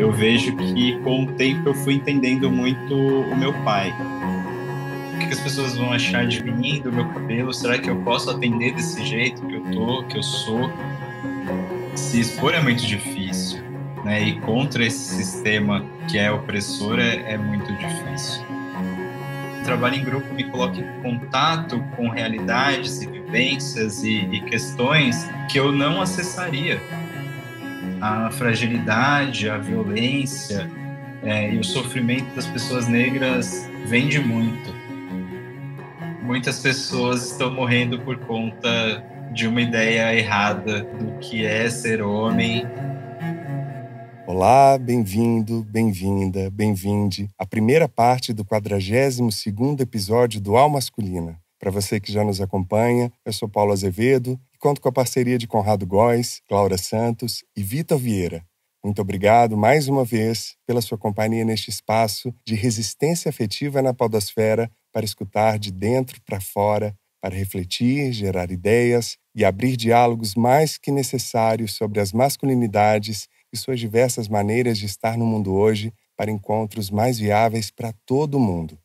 eu vejo que com o tempo eu fui entendendo muito o meu pai. O que as pessoas vão achar de mim, do meu cabelo? Será que eu posso atender desse jeito que eu sou? Se expor é muito difícil, né? E contra esse sistema que é opressor é muito difícil. O trabalho em grupo me coloca em contato com realidades e vivências e questões que eu não acessaria. A fragilidade, a violência e o sofrimento das pessoas negras vem de muito. Muitas pessoas estão morrendo por conta de uma ideia errada do que é ser homem. Olá, bem-vindo, bem-vinda, bem-vinde à primeira parte do 42º episódio do Al Masculina. Para você que já nos acompanha, eu sou Paulo Azevedo e conto com a parceria de Conrado Góes, Laura Santos e Vitor Vieira. Muito obrigado mais uma vez pela sua companhia neste espaço de resistência afetiva na podosfera para escutar de dentro para fora, para refletir, gerar ideias e abrir diálogos mais que necessários sobre as masculinidades e suas diversas maneiras de estar no mundo hoje para encontros mais viáveis para todo mundo.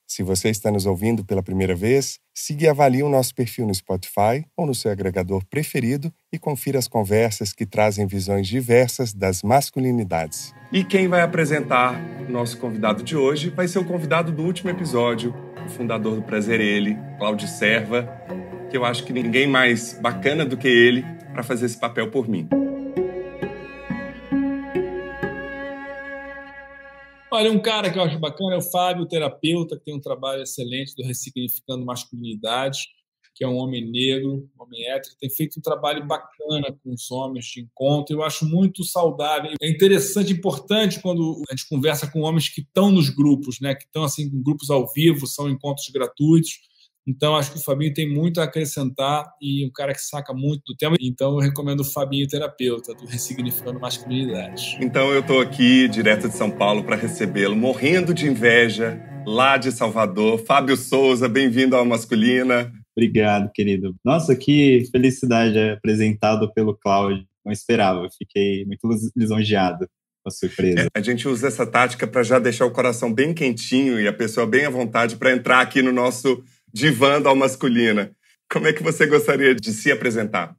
Se você está nos ouvindo pela primeira vez, siga e avalie o nosso perfil no Spotify ou no seu agregador preferido e confira as conversas que trazem visões diversas das masculinidades. E quem vai apresentar o nosso convidado de hoje vai ser o convidado do último episódio, o fundador do Prazer Ele, Cláudio Serva, que eu acho que ninguém mais bacana do que ele para fazer esse papel por mim. Olha, um cara que eu acho bacana é o Fábio, terapeuta, que tem um trabalho excelente do Ressignificando Masculinidades, que é um homem negro, um homem hétero, que tem feito um trabalho bacana com os homens de encontro. Eu acho muito saudável. É interessante, importante quando a gente conversa com homens que estão nos grupos, né? Que estão assim, em grupos ao vivo, são encontros gratuitos. Então, acho que o Fabinho tem muito a acrescentar e um cara que saca muito do tema. Então, eu recomendo o Fabinho, terapeuta, do Ressignificando Masculinidades. Então, eu estou aqui, direto de São Paulo, para recebê-lo, morrendo de inveja, lá de Salvador. Fábio Souza, bem-vindo ao Masculina. Obrigado, querido. Nossa, que felicidade apresentado pelo Cláudio. Não esperava, fiquei muito lisonjeado com a surpresa. A gente usa essa tática para já deixar o coração bem quentinho e a pessoa bem à vontade para entrar aqui no nosso divã do Al Masculina. Como é que você gostaria de se apresentar?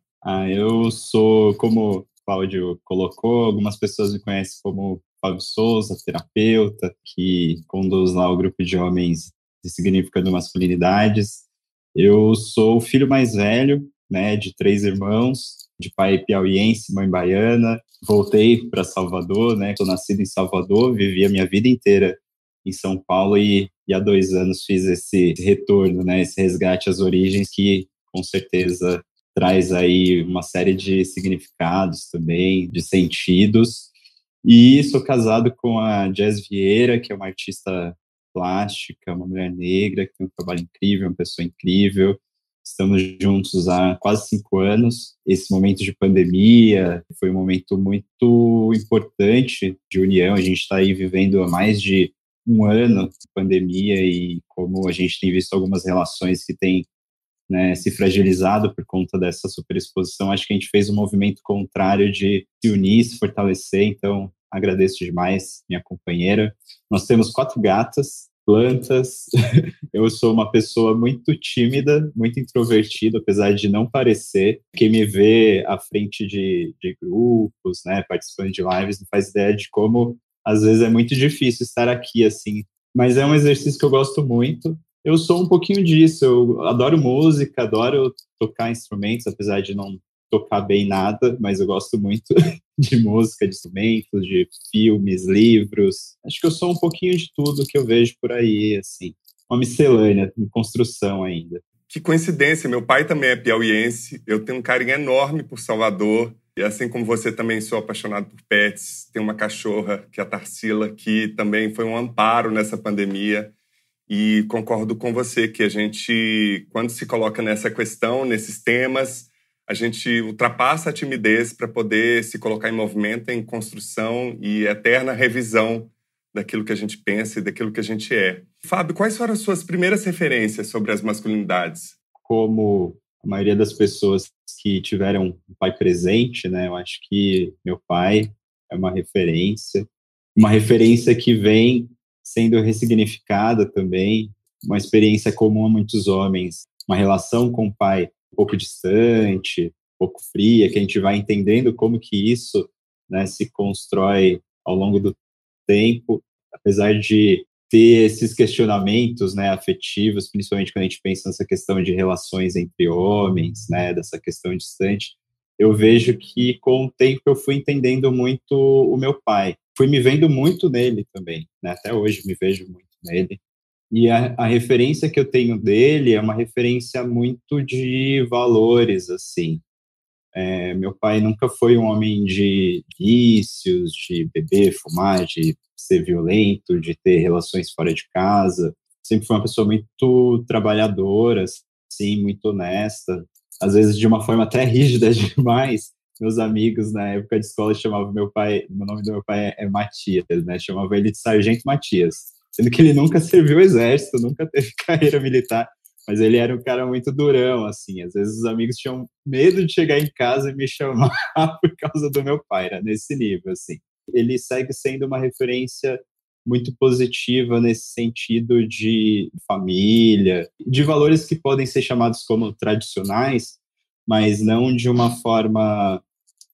Eu sou, como o Cláudio colocou, algumas pessoas me conhecem como Fábio Souza, terapeuta, que conduz lá o grupo de homens Ressignificando Masculinidades. Eu sou o filho mais velho, né, de 3 irmãos, de pai piauiense, mãe baiana. Voltei para Salvador, né, sou nascido em Salvador, vivi a minha vida inteira em São Paulo e há 2 anos fiz esse retorno, né, esse resgate às origens que, com certeza, traz aí uma série de significados também, de sentidos. E sou casado com a Jazz Vieira, que é uma artista plástica, uma mulher negra, que tem um trabalho incrível, uma pessoa incrível. Estamos juntos há quase 5 anos. Esse momento de pandemia foi um momento muito importante de união. A gente está aí vivendo há mais de 1 ano de pandemia e como a gente tem visto algumas relações que têm, né, se fragilizado por conta dessa superexposição, acho que a gente fez um movimento contrário de se unir, se fortalecer. Então, agradeço demais minha companheira. Nós temos 4 gatas, plantas. Eu sou uma pessoa muito tímida, muito introvertida, apesar de não parecer. Quem me vê à frente de grupos, né, participando de lives, não faz ideia de como, às vezes, é muito difícil estar aqui, assim. Mas é um exercício que eu gosto muito. Eu sou um pouquinho disso. Eu adoro música, adoro tocar instrumentos, apesar de não tocar bem nada, mas eu gosto muito de música, de instrumentos, de filmes, livros. Acho que eu sou um pouquinho de tudo que eu vejo por aí, assim. Uma miscelânea, em construção ainda. Que coincidência, meu pai também é piauiense, eu tenho um carinho enorme por Salvador, e assim como você também sou apaixonado por pets, tenho uma cachorra, que é a Tarsila, que também foi um amparo nessa pandemia, e concordo com você que a gente, quando se coloca nessa questão, nesses temas, a gente ultrapassa a timidez para poder se colocar em movimento, em construção e eterna revisão daquilo que a gente pensa e daquilo que a gente é. Fábio, quais foram as suas primeiras referências sobre as masculinidades? Como a maioria das pessoas que tiveram um pai presente, né, eu acho que meu pai é uma referência. uma referência que vem sendo ressignificada também, uma experiência comum a muitos homens, uma relação com o pai um pouco distante, um pouco fria, que a gente vai entendendo como que isso, né, se constrói ao longo do tempo, apesar de ter esses questionamentos, né, afetivos, principalmente quando a gente pensa nessa questão de relações entre homens, né, dessa questão distante, eu vejo que com o tempo eu fui entendendo muito o meu pai. Fui me vendo muito nele também, né, até hoje me vejo muito nele. E a referência que eu tenho dele é uma referência muito de valores, assim. Meu pai nunca foi um homem de vícios, de beber, fumar, de ser violento, de ter relações fora de casa. Sempre foi uma pessoa muito trabalhadora, assim, muito honesta. Às vezes de uma forma até rígida demais. Meus amigos na época de escola chamavam meu pai, o nome do meu pai é Matias, né? Chamavam ele de Sargento Matias. Sendo que ele nunca serviu o exército, nunca teve carreira militar. Mas ele era um cara muito durão, assim. Às vezes os amigos tinham medo de chegar em casa e me chamar por causa do meu pai, era nesse nível, assim. Ele segue sendo uma referência muito positiva nesse sentido de família, de valores que podem ser chamados como tradicionais, mas não de uma forma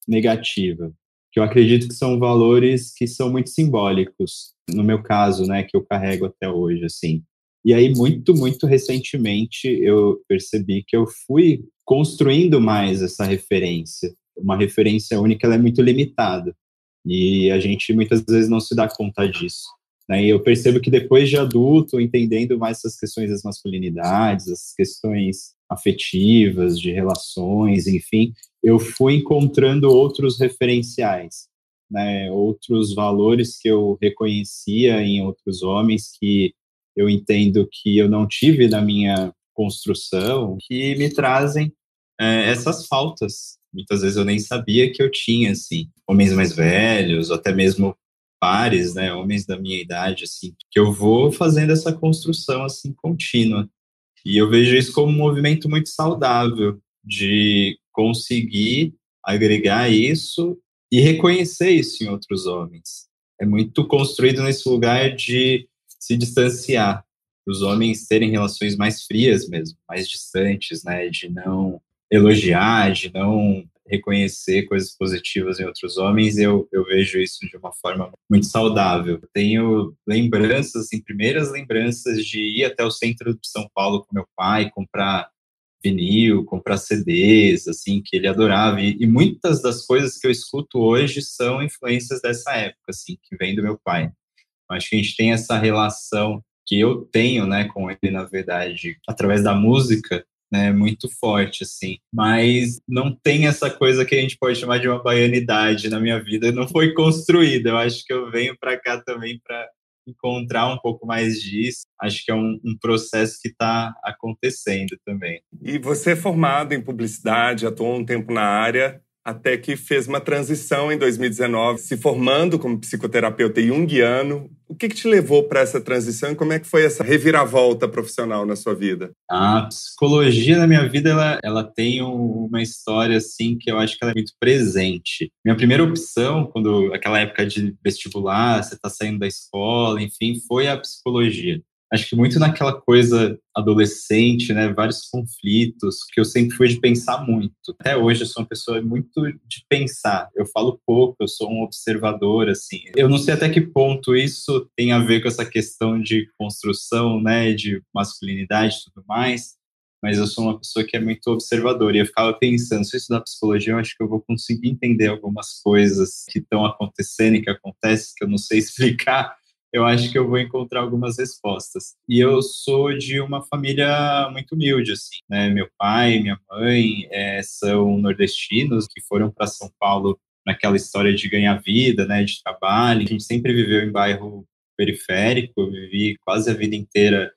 negativa. Que eu acredito que são valores que são muito simbólicos, no meu caso, né, que eu carrego até hoje, assim. E aí, muito, muito recentemente, eu percebi que eu fui construindo mais essa referência. Uma referência única, ela é muito limitada. E a gente, muitas vezes, não se dá conta disso. Né? E eu percebo que depois de adulto, entendendo mais essas questões das masculinidades, as questões afetivas, de relações, enfim, eu fui encontrando outros referenciais, né? Outros valores que eu reconhecia em outros homens que eu entendo que eu não tive na minha construção, que me trazem essas faltas. Muitas vezes eu nem sabia que eu tinha, assim, homens mais velhos, ou até mesmo pares, né, homens da minha idade, assim, que eu vou fazendo essa construção, assim, contínua. E eu vejo isso como um movimento muito saudável, de conseguir agregar isso e reconhecer isso em outros homens. É muito construído nesse lugar de se distanciar, os homens terem relações mais frias mesmo, mais distantes, né, de não elogiar, de não reconhecer coisas positivas em outros homens. Eu vejo isso de uma forma muito saudável. Tenho lembranças, assim, primeiras lembranças de ir até o centro de São Paulo com meu pai, comprar vinil, comprar CDs, assim, que ele adorava. E muitas das coisas que eu escuto hoje são influências dessa época, assim, que vem do meu pai. Acho que a gente tem essa relação que eu tenho, né, com ele, na verdade, através da música, né, muito forte, assim. Mas não tem essa coisa que a gente pode chamar de uma baianidade na minha vida, não foi construída. Eu acho que eu venho para cá também para encontrar um pouco mais disso. Acho que é um processo que está acontecendo também. E você é formado em publicidade, atuou um tempo na área, até que fez uma transição em 2019, se formando como psicoterapeuta junguiano. O que te levou para essa transição e como é que foi essa reviravolta profissional na sua vida? A psicologia na minha vida, ela tem uma história, assim, que eu acho que ela é muito presente. Minha primeira opção, quando aquela época de vestibular, você está saindo da escola, enfim, foi a psicologia. Acho que muito naquela coisa adolescente, né, vários conflitos, que eu sempre fui de pensar muito. Até hoje eu sou uma pessoa muito de pensar. Eu falo pouco, eu sou um observador, assim. Eu não sei até que ponto isso tem a ver com essa questão de construção, né, de masculinidade e tudo mais, mas eu sou uma pessoa que é muito observadora. E eu ficava pensando, se eu estudar psicologia, eu acho que eu vou conseguir entender algumas coisas que estão acontecendo e que acontecem, que eu não sei explicar. Eu acho que eu vou encontrar algumas respostas. E eu sou de uma família muito humilde, assim, né? Meu pai e minha mãe são nordestinos que foram para São Paulo naquela história de ganhar vida, né? De trabalho. A gente sempre viveu em bairro periférico. Eu vivi quase a vida inteira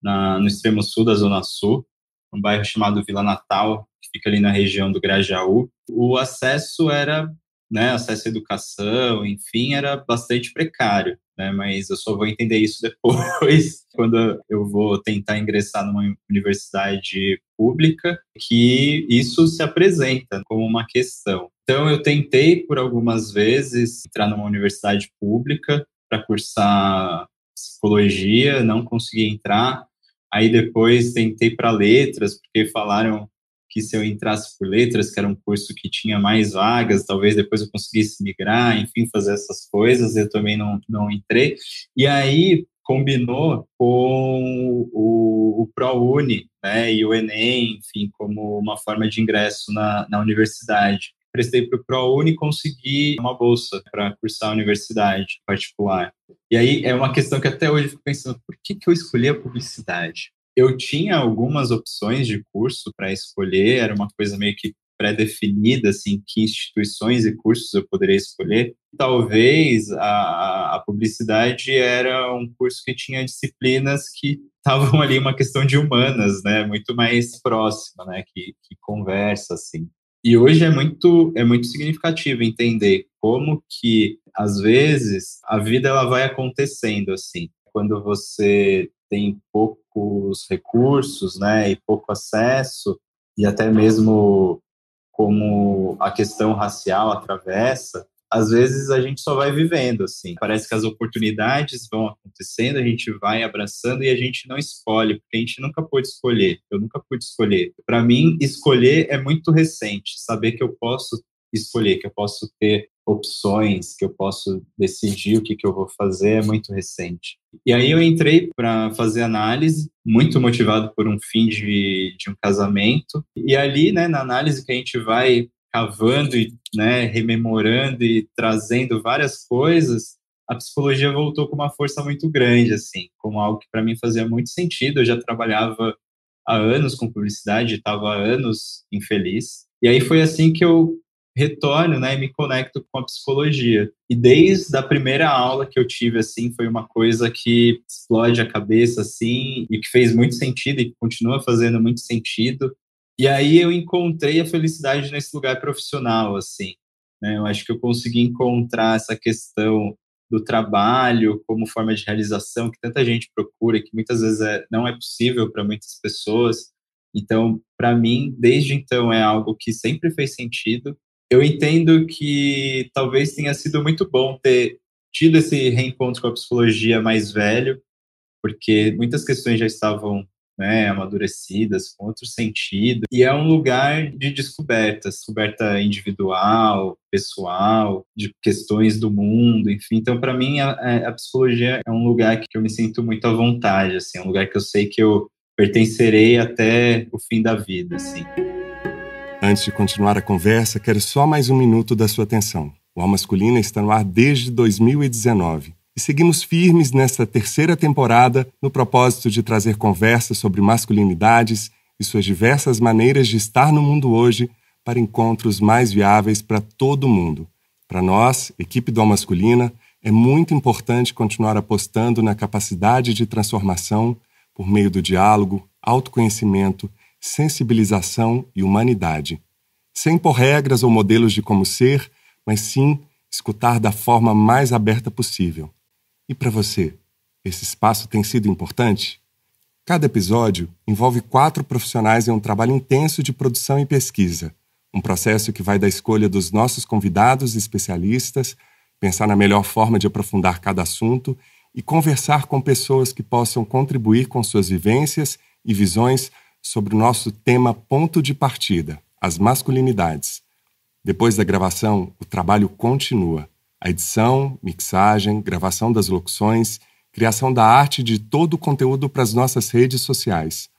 no extremo sul da Zona Sul, um bairro chamado Vila Natal, que fica ali na região do Grajaú. O acesso era, né? Acesso à educação, enfim, era bastante precário. Né, mas eu só vou entender isso depois, quando eu vou tentar ingressar numa universidade pública, que isso se apresenta como uma questão. Então, eu tentei por algumas vezes entrar numa universidade pública, para cursar psicologia, não consegui entrar. Aí depois tentei para letras, porque falaram que se eu entrasse por letras, que era um curso que tinha mais vagas, talvez depois eu conseguisse migrar, enfim, fazer essas coisas, eu também não entrei. E aí combinou com o ProUni, né, e o Enem, enfim, como uma forma de ingresso na universidade. Prestei para o ProUni e consegui uma bolsa para cursar a universidade particular. E aí é uma questão que até hoje eu fico pensando, por que eu escolhi a publicidade? Eu tinha algumas opções de curso para escolher, era uma coisa meio que pré-definida, assim, que instituições e cursos eu poderia escolher. Talvez a publicidade era um curso que tinha disciplinas que estavam ali uma questão de humanas, né, muito mais próxima, né, que conversa, assim. E hoje é muito significativo entender como que, às vezes, a vida ela vai acontecendo, assim. Quando você tem poucos recursos, né, e pouco acesso, e até mesmo como a questão racial atravessa, às vezes a gente só vai vivendo, assim. Parece que as oportunidades vão acontecendo, a gente vai abraçando e a gente não escolhe, porque a gente nunca pôde escolher. Eu nunca pude escolher. Para mim, escolher é muito recente. Saber que eu posso escolher, que eu posso ter opções, que eu posso decidir o que eu vou fazer é muito recente. E aí eu entrei para fazer análise, muito motivado por um fim de um casamento. E ali, né, na análise que a gente vai cavando e, né, rememorando e trazendo várias coisas, a psicologia voltou com uma força muito grande, assim, como algo que para mim fazia muito sentido. Eu já trabalhava há anos com publicidade, estava há anos infeliz. E aí foi assim que eu retorno, né, e me conecto com a psicologia. E desde a primeira aula que eu tive, assim, foi uma coisa que explode a cabeça, assim, e que fez muito sentido e que continua fazendo muito sentido. E aí eu encontrei a felicidade nesse lugar profissional, assim, né? Eu acho que eu consegui encontrar essa questão do trabalho como forma de realização que tanta gente procura, que muitas vezes não é possível para muitas pessoas. Então, para mim, desde então, é algo que sempre fez sentido. Eu entendo que talvez tenha sido muito bom ter tido esse reencontro com a psicologia mais velho, porque muitas questões já estavam, né, amadurecidas, com outro sentido, e é um lugar de descoberta individual, pessoal, de questões do mundo, enfim. Então, para mim, a psicologia é um lugar que eu me sinto muito à vontade, assim, é um lugar que eu sei que eu pertencerei até o fim da vida, assim. Antes de continuar a conversa, quero só mais um minuto da sua atenção. O Alma Masculina está no ar desde 2019. E seguimos firmes nesta terceira temporada no propósito de trazer conversas sobre masculinidades e suas diversas maneiras de estar no mundo hoje para encontros mais viáveis para todo mundo. Para nós, equipe do Alma Masculina, é muito importante continuar apostando na capacidade de transformação por meio do diálogo, autoconhecimento, sensibilização e humanidade. Sem impor regras ou modelos de como ser, mas sim escutar da forma mais aberta possível. E para você, esse espaço tem sido importante? Cada episódio envolve 4 profissionais em um trabalho intenso de produção e pesquisa, um processo que vai da escolha dos nossos convidados e especialistas, pensar na melhor forma de aprofundar cada assunto e conversar com pessoas que possam contribuir com suas vivências e visões sobre o nosso tema ponto de partida, as masculinidades. Depois da gravação, o trabalho continua. A edição, mixagem, gravação das locuções, criação da arte de todo o conteúdo para as nossas redes sociais.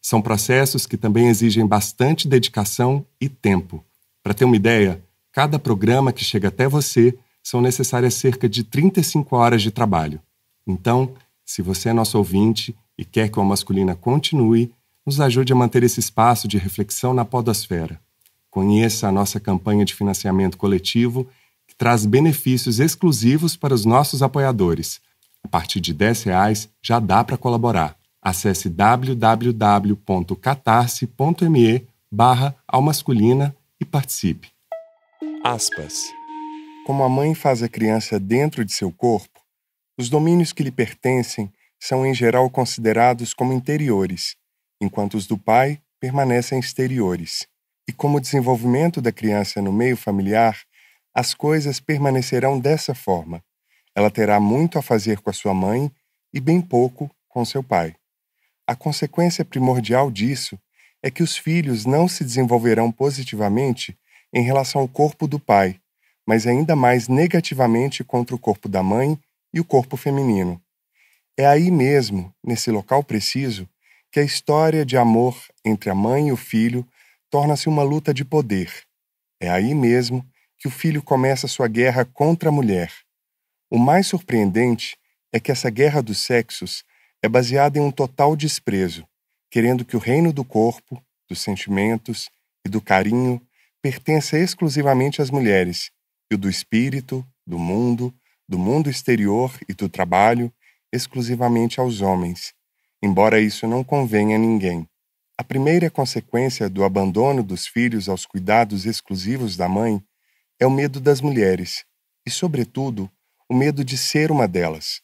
São processos que também exigem bastante dedicação e tempo. Para ter uma ideia, cada programa que chega até você são necessárias cerca de 35 horas de trabalho. Então, se você é nosso ouvinte e quer que o Alma Masculina continue, nos ajude a manter esse espaço de reflexão na podosfera. Conheça a nossa campanha de financiamento coletivo, que traz benefícios exclusivos para os nossos apoiadores. A partir de R$10 já dá para colaborar. Acesse www.catarse.me/almasculina e participe. Aspas. Como a mãe faz a criança dentro de seu corpo, os domínios que lhe pertencem são em geral considerados como interiores, enquanto os do pai permanecem exteriores. E como o desenvolvimento da criança no meio familiar, as coisas permanecerão dessa forma. Ela terá muito a fazer com a sua mãe e bem pouco com seu pai. A consequência primordial disso é que os filhos não se desenvolverão positivamente em relação ao corpo do pai, mas ainda mais negativamente contra o corpo da mãe e o corpo feminino. É aí mesmo, nesse local preciso, que a história de amor entre a mãe e o filho torna-se uma luta de poder. É aí mesmo que o filho começa sua guerra contra a mulher. O mais surpreendente é que essa guerra dos sexos é baseada em um total desprezo, querendo que o reino do corpo, dos sentimentos e do carinho pertença exclusivamente às mulheres, e o do espírito, do mundo exterior e do trabalho exclusivamente aos homens, embora isso não convenha a ninguém. A primeira consequência do abandono dos filhos aos cuidados exclusivos da mãe é o medo das mulheres, e, sobretudo, o medo de ser uma delas.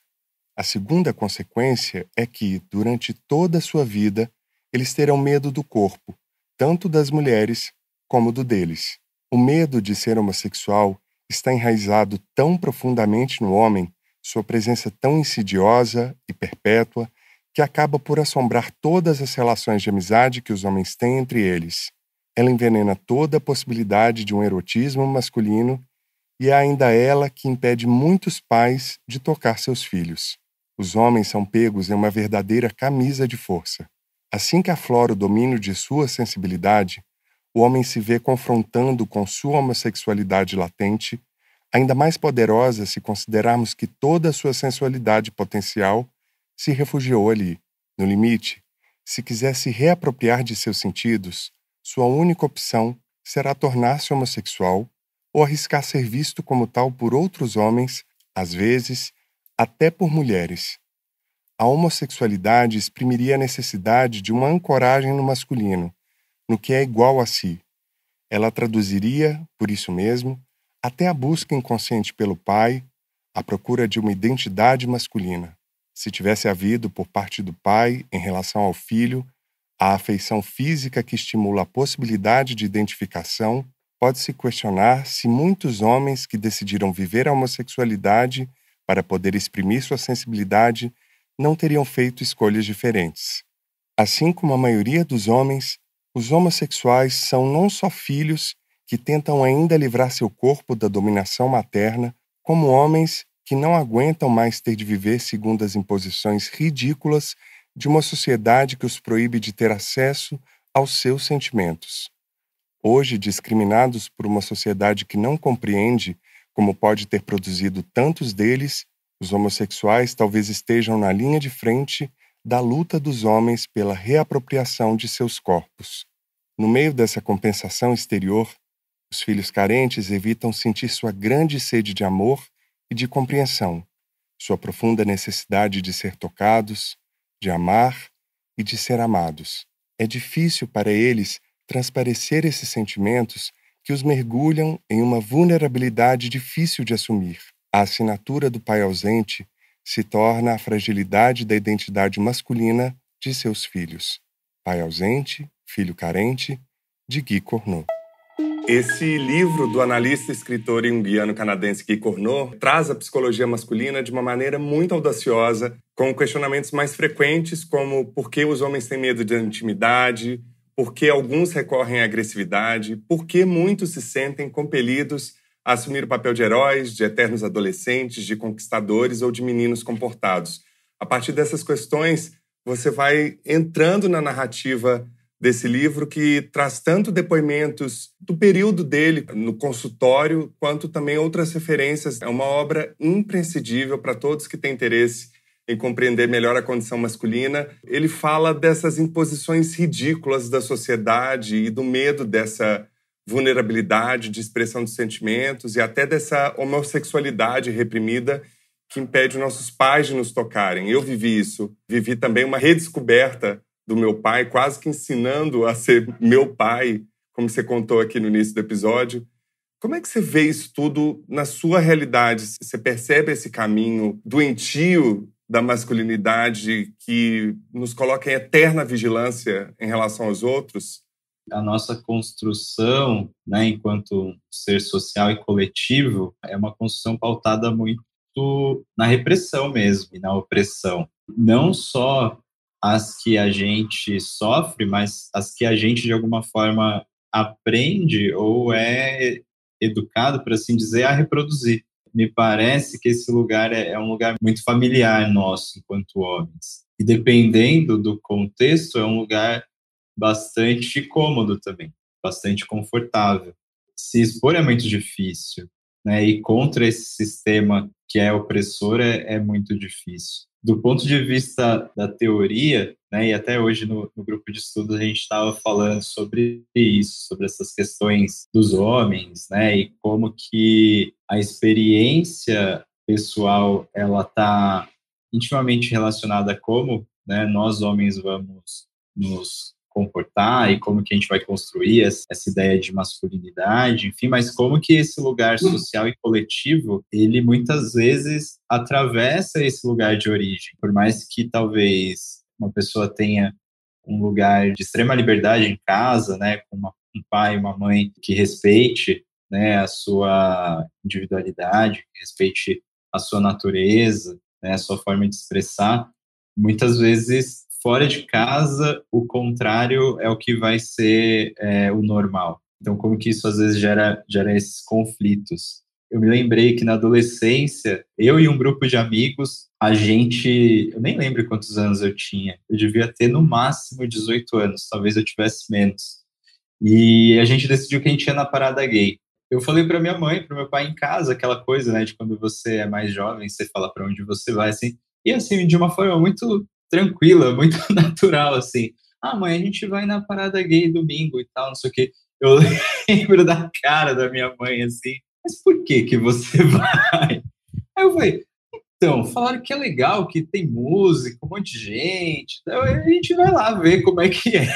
A segunda consequência é que, durante toda a sua vida, eles terão medo do corpo, tanto das mulheres como do deles. O medo de ser homossexual está enraizado tão profundamente no homem, sua presença tão insidiosa e perpétua, que acaba por assombrar todas as relações de amizade que os homens têm entre eles. Ela envenena toda a possibilidade de um erotismo masculino e é ainda ela que impede muitos pais de tocar seus filhos. Os homens são pegos em uma verdadeira camisa de força. Assim que aflora o domínio de sua sensibilidade, o homem se vê confrontando com sua homossexualidade latente, ainda mais poderosa se considerarmos que toda a sua sensualidade potencial se refugiou ali. No limite, se quiser se reapropriar de seus sentidos, sua única opção será tornar-se homossexual ou arriscar ser visto como tal por outros homens, às vezes, até por mulheres. A homossexualidade exprimiria a necessidade de uma ancoragem no masculino, no que é igual a si. Ela traduziria, por isso mesmo, até a busca inconsciente pelo pai, a procura de uma identidade masculina. Se tivesse havido, por parte do pai, em relação ao filho, a afeição física que estimula a possibilidade de identificação, pode-se questionar se muitos homens que decidiram viver a homossexualidade para poder exprimir sua sensibilidade não teriam feito escolhas diferentes. Assim como a maioria dos homens, os homossexuais são não só filhos que tentam ainda livrar seu corpo da dominação materna, como homens que não aguentam mais ter de viver segundo as imposições ridículas de uma sociedade que os proíbe de ter acesso aos seus sentimentos. Hoje, discriminados por uma sociedade que não compreende como pode ter produzido tantos deles, os homossexuais talvez estejam na linha de frente da luta dos homens pela reapropriação de seus corpos. No meio dessa compensação exterior, os filhos carentes evitam sentir sua grande sede de amor e de compreensão, sua profunda necessidade de ser tocados, de amar e de ser amados. É difícil para eles transparecer esses sentimentos que os mergulham em uma vulnerabilidade difícil de assumir. A assinatura do pai ausente se torna a fragilidade da identidade masculina de seus filhos. Pai ausente, filho carente, de Guy Corneau. Esse livro do analista, escritor junguiano-canadense Guy Corneau traz a psicologia masculina de uma maneira muito audaciosa, com questionamentos mais frequentes como por que os homens têm medo de intimidade, por que alguns recorrem à agressividade, por que muitos se sentem compelidos a assumir o papel de heróis, de eternos adolescentes, de conquistadores ou de meninos comportados. A partir dessas questões, você vai entrando na narrativa desse livro que traz tanto depoimentos do período dele no consultório, quanto também outras referências. É uma obra imprescindível para todos que têm interesse em compreender melhor a condição masculina. Ele fala dessas imposições ridículas da sociedade e do medo dessa vulnerabilidade de expressão dos sentimentos e até dessa homossexualidade reprimida que impede nossos pais de nos tocarem. Eu vivi isso. Vivi também uma redescoberta do meu pai, quase que ensinando a ser meu pai, como você contou aqui no início do episódio. Como é que você vê isso tudo na sua realidade? Você percebe esse caminho doentio da masculinidade que nos coloca em eterna vigilância em relação aos outros? A nossa construção, né, enquanto ser social e coletivo, é uma construção pautada muito muito na repressão mesmo e na opressão. Não só as que a gente sofre, mas as que a gente, de alguma forma, aprende ou é educado, por assim dizer, a reproduzir. Me parece que esse lugar é um lugar muito familiar nosso, enquanto homens. E dependendo do contexto, é um lugar bastante cômodo também, bastante confortável. Se expor é muito difícil, né? E contra esse sistema que é opressor é muito difícil. Do ponto de vista da teoria, né, e até hoje no grupo de estudos a gente estava falando sobre isso, sobre essas questões dos homens, né, e como que a experiência pessoal ela está intimamente relacionada a como, né, nós homens vamos nos comportar e como que a gente vai construir essa ideia de masculinidade, enfim, mas como que esse lugar social e coletivo, ele muitas vezes atravessa esse lugar de origem. Por mais que talvez uma pessoa tenha um lugar de extrema liberdade em casa, né, com um pai e uma mãe que respeite, né, a sua individualidade, que respeite a sua natureza, né, a sua forma de expressar, muitas vezes fora de casa, o contrário é o que vai ser o normal. Então, como que isso às vezes gera esses conflitos? Eu me lembrei que na adolescência, eu e um grupo de amigos, eu nem lembro quantos anos eu tinha, eu devia ter no máximo 18 anos, talvez eu tivesse menos. E a gente decidiu que a gente ia na parada gay. Eu falei para minha mãe, para meu pai em casa, aquela coisa, né, de quando você é mais jovem, você fala para onde você vai, assim, e assim, de uma forma muito tranquila, muito natural, assim. Ah, mãe, a gente vai na parada gay domingo e tal, não sei o quê. Eu lembro da cara da minha mãe, assim, mas por que que você vai? Aí eu falei, então, falaram que é legal, que tem música, um monte de gente, então a gente vai lá ver como é que é.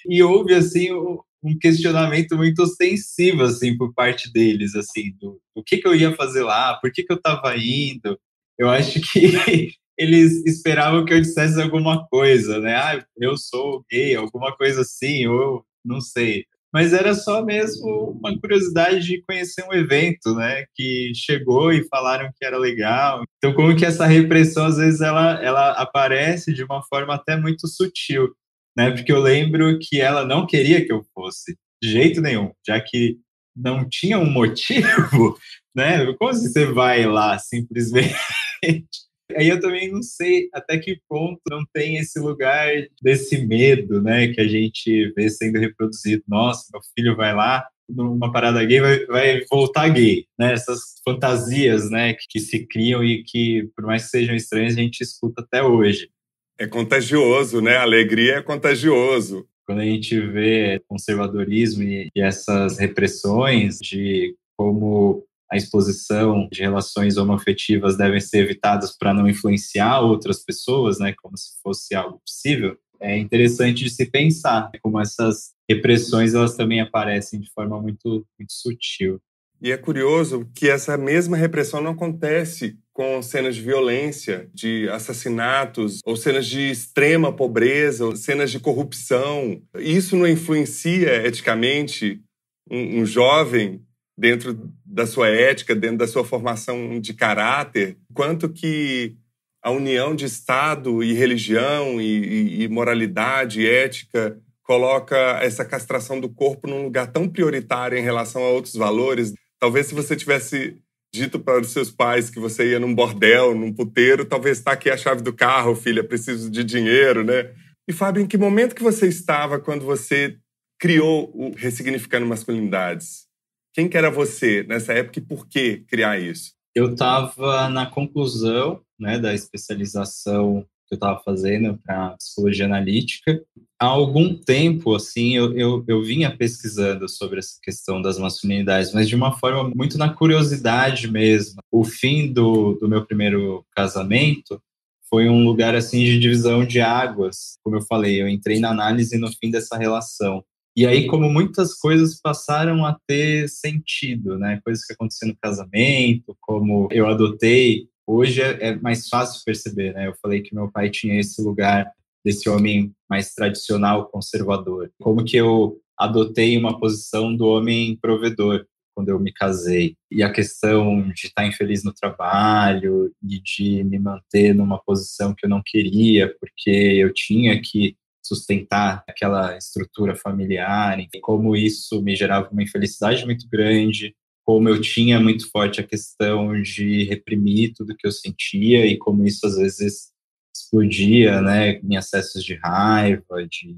E houve, assim, um questionamento muito ostensivo, assim, por parte deles, assim, do que eu ia fazer lá, por que eu estava indo. Eu acho que eles esperavam que eu dissesse alguma coisa, né? Ah, eu sou gay, alguma coisa assim, ou não sei. Mas era só mesmo uma curiosidade de conhecer um evento, né? Que chegou e falaram que era legal. Então, como que essa repressão, às vezes, ela aparece de uma forma até muito sutil, né? Porque eu lembro que ela não queria que eu fosse, de jeito nenhum, já que não tinha um motivo, né? Como assim você vai lá simplesmente? Aí eu também não sei até que ponto não tem esse lugar desse medo, né, que a gente vê sendo reproduzido. Nossa, meu filho vai lá numa parada gay, vai voltar gay, né? Essas fantasias, né, que se criam e que, por mais que sejam estranhas, a gente escuta até hoje. É contagioso, né? A alegria é contagioso. Quando a gente vê conservadorismo e essas repressões de como a exposição de relações homoafetivas devem ser evitadas para não influenciar outras pessoas, né, como se fosse algo possível, é interessante de se pensar como essas repressões elas também aparecem de forma muito, muito sutil. E é curioso que essa mesma repressão não acontece com cenas de violência, de assassinatos, ou cenas de extrema pobreza, ou cenas de corrupção. Isso não influencia eticamente um jovem dentro da sua ética, dentro da sua formação de caráter? Quanto que a união de Estado e religião e moralidade e ética coloca essa castração do corpo num lugar tão prioritário em relação a outros valores? Talvez se você tivesse dito para os seus pais que você ia num bordel, num puteiro, talvez está aqui a chave do carro, filha, preciso de dinheiro, né? E, Fábio, em que momento que você estava quando você criou o Ressignificando Masculinidades? Quem que era você nessa época e por que criar isso? Eu estava na conclusão, né, da especialização que eu estava fazendo para psicologia analítica. Há algum tempo, assim, eu vinha pesquisando sobre essa questão das masculinidades, mas de uma forma muito na curiosidade mesmo. O fim do meu primeiro casamento foi um lugar, assim, de divisão de águas. Como eu falei, eu entrei na análise no fim dessa relação. E aí, como muitas coisas passaram a ter sentido, né? Coisas que aconteceram no casamento, como eu adotei. Hoje é mais fácil perceber, né? Eu falei que meu pai tinha esse lugar desse homem mais tradicional, conservador. Como que eu adotei uma posição do homem provedor. quando eu me casei. E a questão de estar infeliz no trabalho e de me manter numa posição que eu não queria, porque eu tinha que sustentar aquela estrutura familiar, e como isso me gerava uma infelicidade muito grande, como eu tinha muito forte a questão de reprimir tudo que eu sentia e como isso às vezes explodia, né, em acessos de raiva, de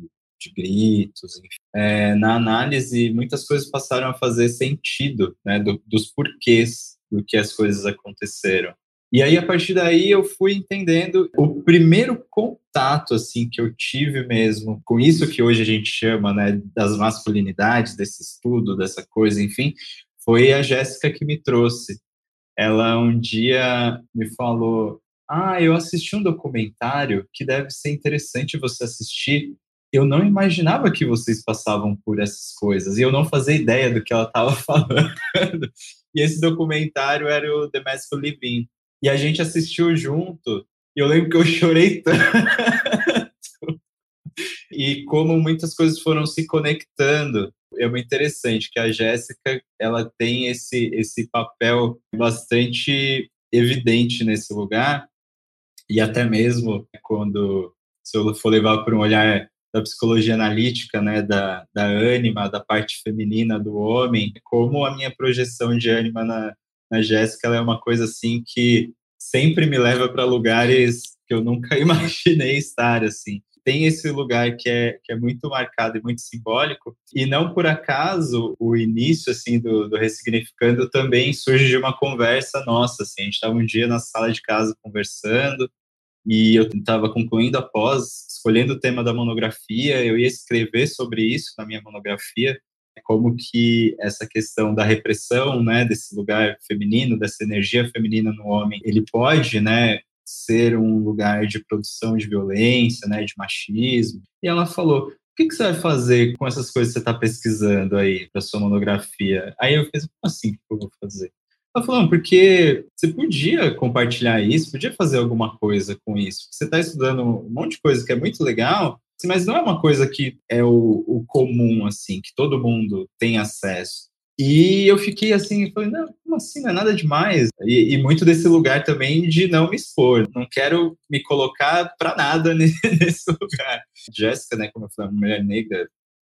gritos, enfim. Na análise, muitas coisas passaram a fazer sentido, né, dos porquês do que as coisas aconteceram. E aí, a partir daí, eu fui entendendo o primeiro contato, assim, que eu tive mesmo com isso que hoje a gente chama, né, das masculinidades, desse estudo, dessa coisa, enfim, foi a Jéssica que me trouxe. Ela um dia me falou: eu assisti um documentário que deve ser interessante você assistir. Eu não imaginava que vocês passavam por essas coisas, e eu não fazia ideia do que ela estava falando. E esse documentário era o The Masculine Living. E a gente assistiu junto, e eu lembro que eu chorei tanto. E como muitas coisas foram se conectando. É muito interessante que a Jéssica, ela tem esse papel bastante evidente nesse lugar, e até mesmo quando, se eu for levar por um olhar da psicologia analítica, né, da ânima, da parte feminina do homem, como a minha projeção de ânima na Jéssica, ela é uma coisa assim que sempre me leva para lugares que eu nunca imaginei estar, assim. Tem esse lugar que é muito marcado e muito simbólico, e não por acaso o início assim do Ressignificando também surge de uma conversa nossa, assim. A gente estava um dia na sala de casa conversando, e eu estava concluindo a pós, escolhendo o tema da monografia, eu ia escrever sobre isso na minha monografia, como que essa questão da repressão, né, desse lugar feminino, dessa energia feminina no homem, ele pode, né, ser um lugar de produção de violência, né, de machismo. E ela falou: o que você vai fazer com essas coisas que você está pesquisando aí para sua monografia? Aí eu fiz: como assim, o que eu vou fazer? Ela falou: não, porque você podia compartilhar isso, podia fazer alguma coisa com isso. Você está estudando um monte de coisa que é muito legal, mas não é uma coisa que é o comum, assim, que todo mundo tem acesso. E eu fiquei assim, falei: não, como assim? Não é nada demais. E muito desse lugar também de não me expor. Não quero me colocar para nada nesse lugar. Jéssica, né, como eu falei, uma mulher negra,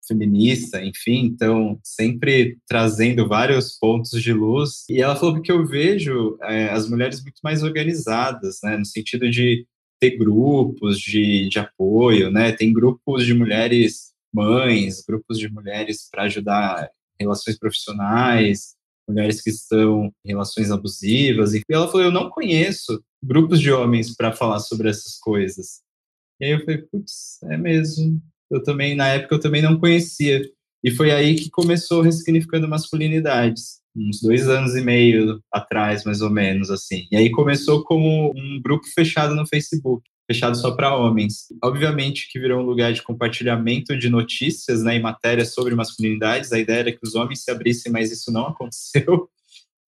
feminista, enfim, então sempre trazendo vários pontos de luz. E ela falou que eu vejo as mulheres muito mais organizadas, né, no sentido de ter grupos de apoio, né, tem grupos de mulheres mães, grupos de mulheres para ajudar relações profissionais, mulheres que estão em relações abusivas. E ela falou: eu não conheço grupos de homens para falar sobre essas coisas. E aí eu falei: putz, é mesmo. Eu também, na época, eu também não conhecia. E foi aí que começou Ressignificando Masculinidades, uns 2 anos e meio atrás, mais ou menos, assim. E aí começou como um grupo fechado no Facebook, fechado só para homens. Obviamente que virou um lugar de compartilhamento de notícias, né, e matérias sobre masculinidades. A ideia era que os homens se abrissem, mas isso não aconteceu.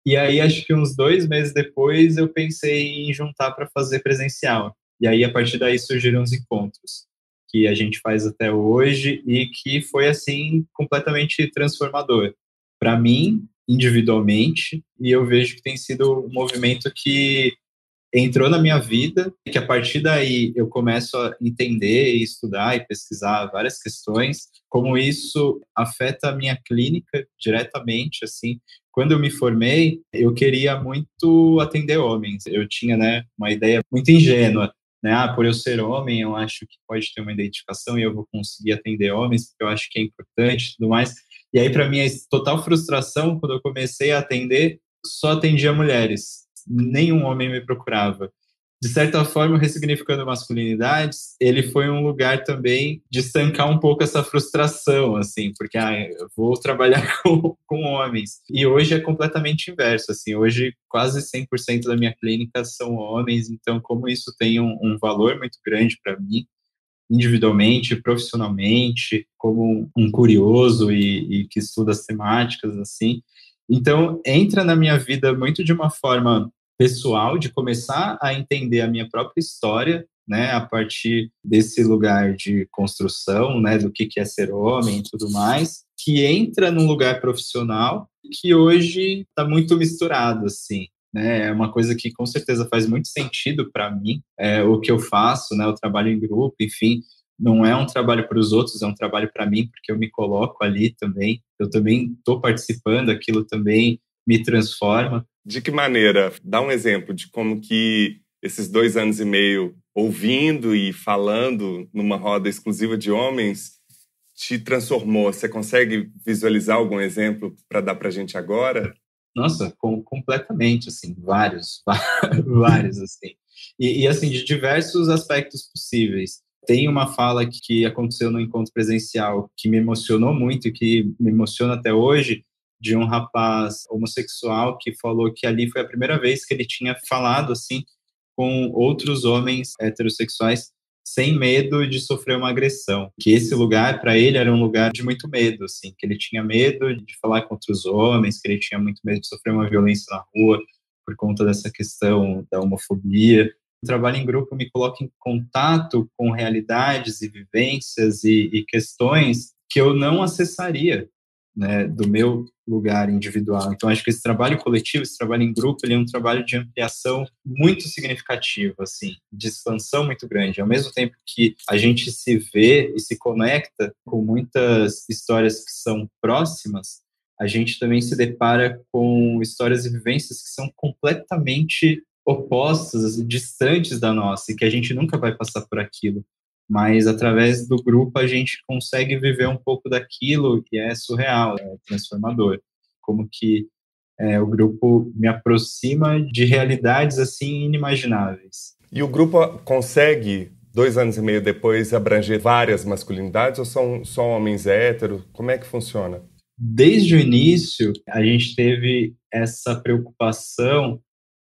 E aí, acho que uns 2 meses depois, eu pensei em juntar para fazer presencial. E aí, a partir daí, surgiram os encontros que a gente faz até hoje e que foi, assim, completamente transformador. Para mim, individualmente, e eu vejo que tem sido um movimento que entrou na minha vida, e que a partir daí eu começo a entender e estudar e pesquisar várias questões, como isso afeta a minha clínica diretamente, assim. Quando eu me formei, eu queria muito atender homens. Eu tinha, né, uma ideia muito ingênua, né? Por eu ser homem, eu acho que pode ter uma identificação e eu vou conseguir atender homens, porque eu acho que é importante e tudo mais. E aí, para minha total frustração, quando eu comecei a atender, só atendia mulheres. Nenhum homem me procurava. De certa forma, o Ressignificando Masculinidades, ele foi um lugar também de estancar um pouco essa frustração, assim, porque eu vou trabalhar com homens. E hoje é completamente inverso, assim, hoje quase 100% da minha clínica são homens, então como isso tem um valor muito grande para mim, individualmente, profissionalmente, como um curioso e que estuda as temáticas, assim. Então, entra na minha vida muito de uma forma pessoal, de começar a entender a minha própria história, né, a partir desse lugar de construção, né, do que é ser homem e tudo mais, que entra num lugar profissional, que hoje está muito misturado, assim, né? É uma coisa que com certeza faz muito sentido para mim, o que eu faço, né? O trabalho em grupo, enfim, não é um trabalho para os outros, é um trabalho para mim, porque eu me coloco ali também, eu também estou participando, aquilo também me transforma. De que maneira? Dá um exemplo de como que esses 2 anos e meio ouvindo e falando numa roda exclusiva de homens te transformou. Você consegue visualizar algum exemplo para dar para a gente agora? Nossa, completamente, assim, vários, vários, assim. E, assim, de diversos aspectos possíveis. Tem uma fala que aconteceu no encontro presencial que me emocionou muito e que me emociona até hoje, de um rapaz homossexual que falou que ali foi a primeira vez que ele tinha falado, assim, com outros homens heterossexuais sem medo de sofrer uma agressão. Que esse lugar, para ele, era um lugar de muito medo, assim, que ele tinha medo de falar com outros homens, que ele tinha muito medo de sofrer uma violência na rua por conta dessa questão da homofobia. O trabalho em grupo me coloca em contato com realidades e vivências e questões que eu não acessaria, né, do meu lugar individual. Então, acho que esse trabalho coletivo, esse trabalho em grupo, ele é um trabalho de ampliação muito significativo, assim, de expansão muito grande. Ao mesmo tempo que a gente se vê e se conecta com muitas histórias que são próximas, a gente também se depara com histórias e vivências que são completamente opostas, distantes da nossa, e que a gente nunca vai passar por aquilo. Mas através do grupo a gente consegue viver um pouco daquilo que é surreal, é transformador. Como que o grupo me aproxima de realidades assim inimagináveis. E o grupo consegue, 2 anos e meio depois, abranger várias masculinidades ou são só homens héteros? Como é que funciona? Desde o início, a gente teve essa preocupação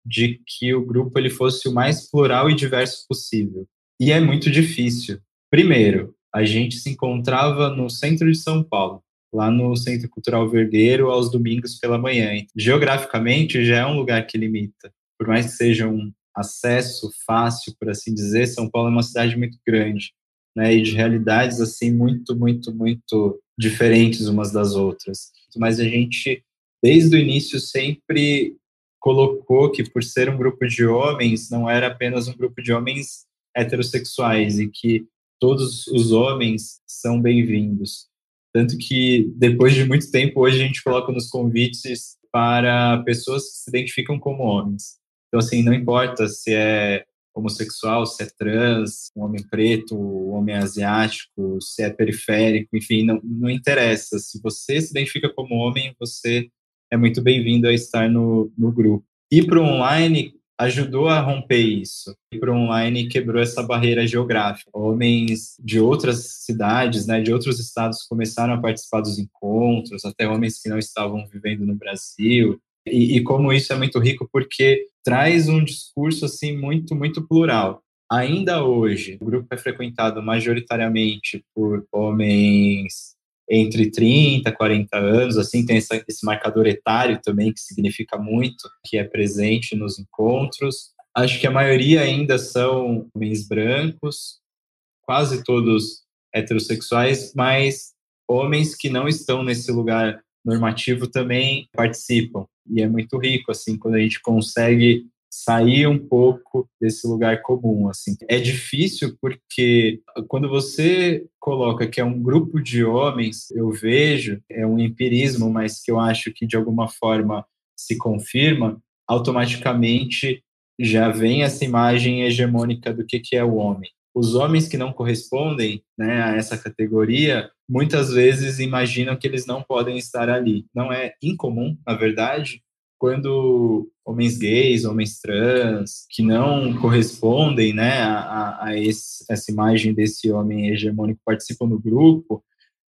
de que o grupo ele fosse o mais plural e diverso possível. E é muito difícil. Primeiro, a gente se encontrava no centro de São Paulo, lá no Centro Cultural Vergueiro, aos domingos pela manhã. Geograficamente, já é um lugar que limita. Por mais que seja um acesso fácil, por assim dizer, São Paulo é uma cidade muito grande, né, e de realidades assim muito, muito, muito diferentes umas das outras. Mas a gente, desde o início, sempre colocou que, por ser um grupo de homens, não era apenas um grupo de homens heterossexuais e que todos os homens são bem-vindos. Tanto que, depois de muito tempo, hoje a gente coloca nos convites para pessoas que se identificam como homens. Então, assim, não importa se é homossexual, se é trans, um homem preto, um homem asiático, se é periférico, enfim, não interessa. Se você se identifica como homem, você é muito bem-vindo a estar no grupo. Ir para o online ajudou a romper isso. Ir para o online quebrou essa barreira geográfica. Homens de outras cidades, né, de outros estados começaram a participar dos encontros, até homens que não estavam vivendo no Brasil. E como isso é muito rico, porque traz um discurso assim muito, muito plural. Ainda hoje, o grupo é frequentado majoritariamente por homens entre 30 e 40 anos, assim, tem esse marcador etário também, que significa muito, que é presente nos encontros. Acho que a maioria ainda são homens brancos, quase todos heterossexuais, mas homens que não estão nesse lugar normativo também participam. E é muito rico, assim, quando a gente consegue sair um pouco desse lugar comum, assim. É difícil porque quando você coloca que é um grupo de homens, eu vejo, é um empirismo, mas que eu acho que de alguma forma se confirma, automaticamente já vem essa imagem hegemônica do que é o homem. Os homens que não correspondem, né, a essa categoria, muitas vezes imaginam que eles não podem estar ali. Não é incomum, na verdade, quando homens gays, homens trans, que não correspondem, né, essa imagem desse homem hegemônico participam do grupo,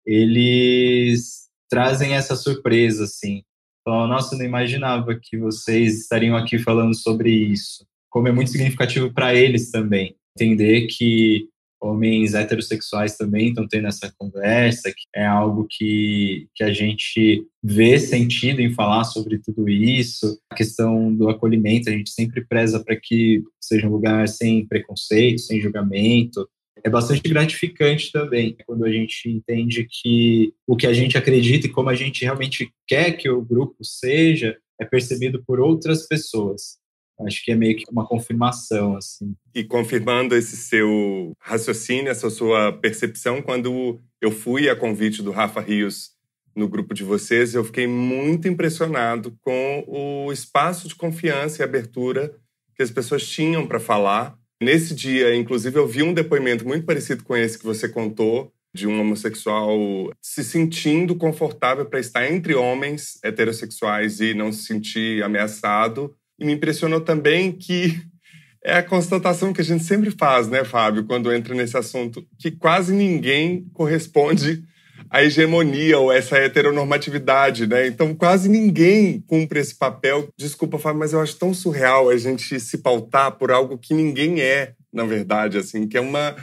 eles trazem essa surpresa, assim. Falam, nossa, eu não imaginava que vocês estariam aqui falando sobre isso. Como é muito significativo para eles também. Entender que homens heterossexuais também estão tendo essa conversa, que é algo que a gente vê sentido em falar sobre tudo isso. A questão do acolhimento, a gente sempre preza para que seja um lugar sem preconceito, sem julgamento, É bastante gratificante também, quando a gente entende que o que a gente acredita e como a gente realmente quer que o grupo seja é percebido por outras pessoas. Acho que é meio que uma confirmação, assim. E confirmando esse seu raciocínio, essa sua percepção, quando eu fui a convite do Rafa Rios no grupo de vocês, eu fiquei muito impressionado com o espaço de confiança e abertura que as pessoas tinham para falar. Nesse dia, inclusive, eu vi um depoimento muito parecido com esse que você contou, de um homossexual se sentindo confortável para estar entre homens heterossexuais e não se sentir ameaçado. E me impressionou também que é a constatação que a gente sempre faz, né, Fábio, quando entra nesse assunto, que quase ninguém corresponde à hegemonia ou essa heteronormatividade, né? Então, quase ninguém cumpre esse papel. Desculpa, Fábio, mas eu acho tão surreal a gente se pautar por algo que ninguém é, na verdade, assim, que é uma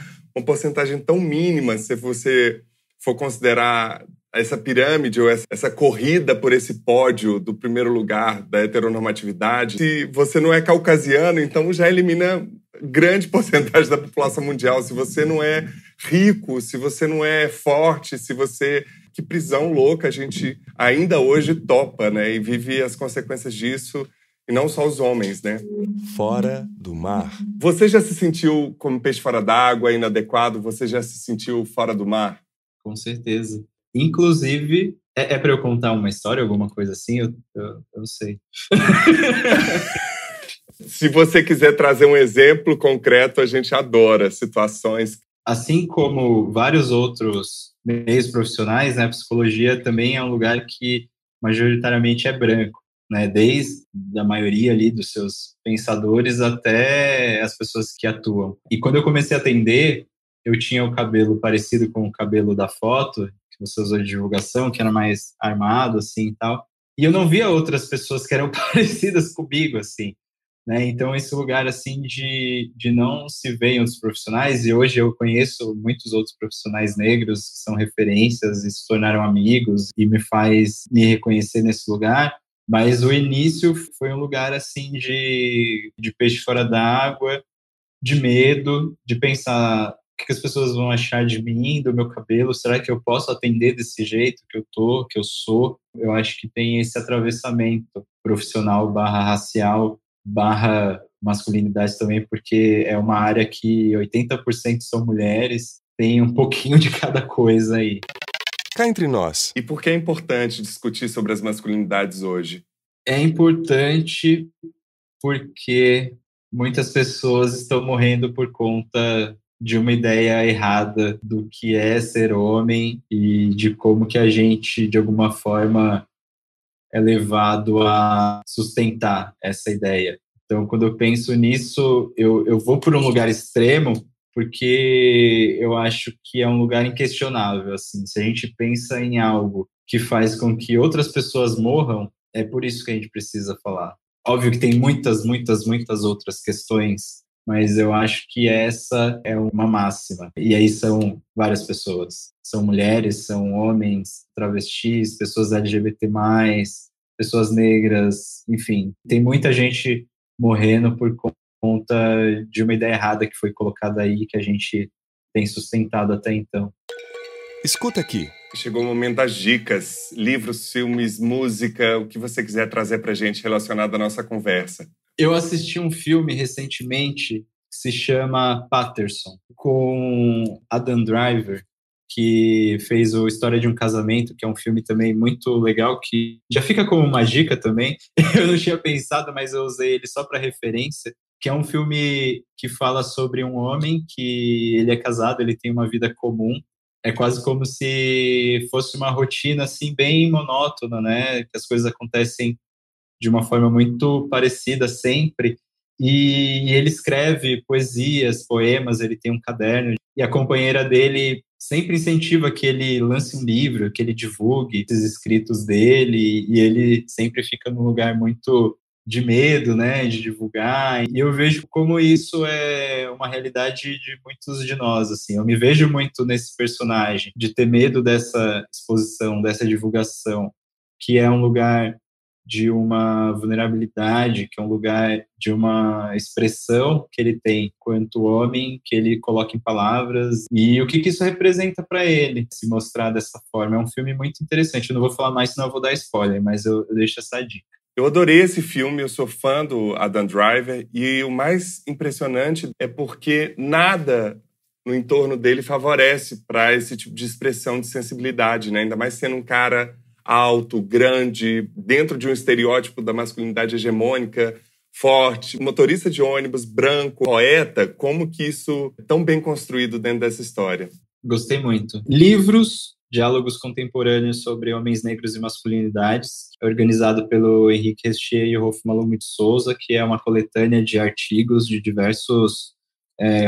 porcentagem tão mínima, se você for considerar essa pirâmide ou essa corrida por esse pódio do primeiro lugar da heteronormatividade. Se você não é caucasiano, então já elimina grande porcentagem da população mundial. Se você não é rico, se você não é forte, se você... Que prisão louca a gente ainda hoje topa, né? E vive as consequências disso, e não só os homens, né? Fora do mar. Você já se sentiu como peixe fora d'água, inadequado? Você já se sentiu fora do mar? Com certeza. Inclusive, é para eu contar uma história, alguma coisa assim? Eu não sei. Se você quiser trazer um exemplo concreto, a gente adora situações. Assim como vários outros meios profissionais, né, a psicologia também é um lugar que majoritariamente é branco, né, desde a maioria ali dos seus pensadores até as pessoas que atuam. E quando eu comecei a atender, eu tinha o cabelo parecido com o cabelo da foto que você usou de divulgação, que era mais armado, assim, e tal. E eu não via outras pessoas que eram parecidas comigo, assim, né? Então, esse lugar, assim, de não se ver em outros profissionais, e hoje eu conheço muitos outros profissionais negros que são referências e se tornaram amigos e me faz me reconhecer nesse lugar, mas o início foi um lugar, assim, de peixe fora d'água, de medo, de pensar... O que as pessoas vão achar de mim, do meu cabelo? Será que eu posso atender desse jeito que eu tô, que eu sou? Eu acho que tem esse atravessamento profissional / racial / masculinidade também, porque é uma área que 80% são mulheres, tem um pouquinho de cada coisa aí. Cá entre nós. E por que é importante discutir sobre as masculinidades hoje? É importante porque muitas pessoas estão morrendo por conta de uma ideia errada do que é ser homem e de como que a gente, de alguma forma, é levado a sustentar essa ideia. Então, quando eu penso nisso, eu vou por um lugar extremo, porque eu acho que é um lugar inquestionável. Assim, se a gente pensa em algo que faz com que outras pessoas morram, é por isso que a gente precisa falar. Óbvio que tem muitas outras questões, mas eu acho que essa é uma máxima. E aí são várias pessoas. São mulheres, são homens, travestis, pessoas LGBT+, pessoas negras, enfim. Tem muita gente morrendo por conta de uma ideia errada que foi colocada aí, que a gente tem sustentado até então. Escuta aqui. Chegou o momento das dicas, livros, filmes, música, o que você quiser trazer pra gente relacionado à nossa conversa. Eu assisti um filme recentemente que se chama Paterson, com Adam Driver, que fez o História de um Casamento, que é um filme também muito legal, que já fica como uma dica também. Eu não tinha pensado, mas eu usei ele só para referência, que é um filme que fala sobre um homem que ele é casado, ele tem uma vida comum. É quase como se fosse uma rotina assim bem monótona, né? Que as coisas acontecem de uma forma muito parecida sempre. E ele escreve poesias, poemas, ele tem um caderno. E a companheira dele sempre incentiva que ele lance um livro, que ele divulgue esses escritos dele. E ele sempre fica num lugar muito de medo, né, de divulgar. E eu vejo como isso é uma realidade de muitos de nós, assim. Eu me vejo muito nesse personagem, de ter medo dessa exposição, dessa divulgação, que é um lugar de uma vulnerabilidade, que é um lugar de uma expressão que ele tem enquanto homem, que ele coloca em palavras, e o que isso representa para ele, se mostrar dessa forma. É um filme muito interessante. Eu não vou falar mais, senão eu vou dar spoiler, mas eu deixo essa dica. Eu adorei esse filme, eu sou fã do Adam Driver, e o mais impressionante é porque nada no entorno dele favorece para esse tipo de expressão de sensibilidade, né? Ainda mais sendo um cara alto, grande, dentro de um estereótipo da masculinidade hegemônica, forte, motorista de ônibus, branco, poeta. Como que isso é tão bem construído dentro dessa história? Gostei muito. Livros, diálogos contemporâneos sobre homens negros e masculinidades, organizado pelo Henrique Restier e o Rolf Malumi de Souza, que é uma coletânea de artigos de diversos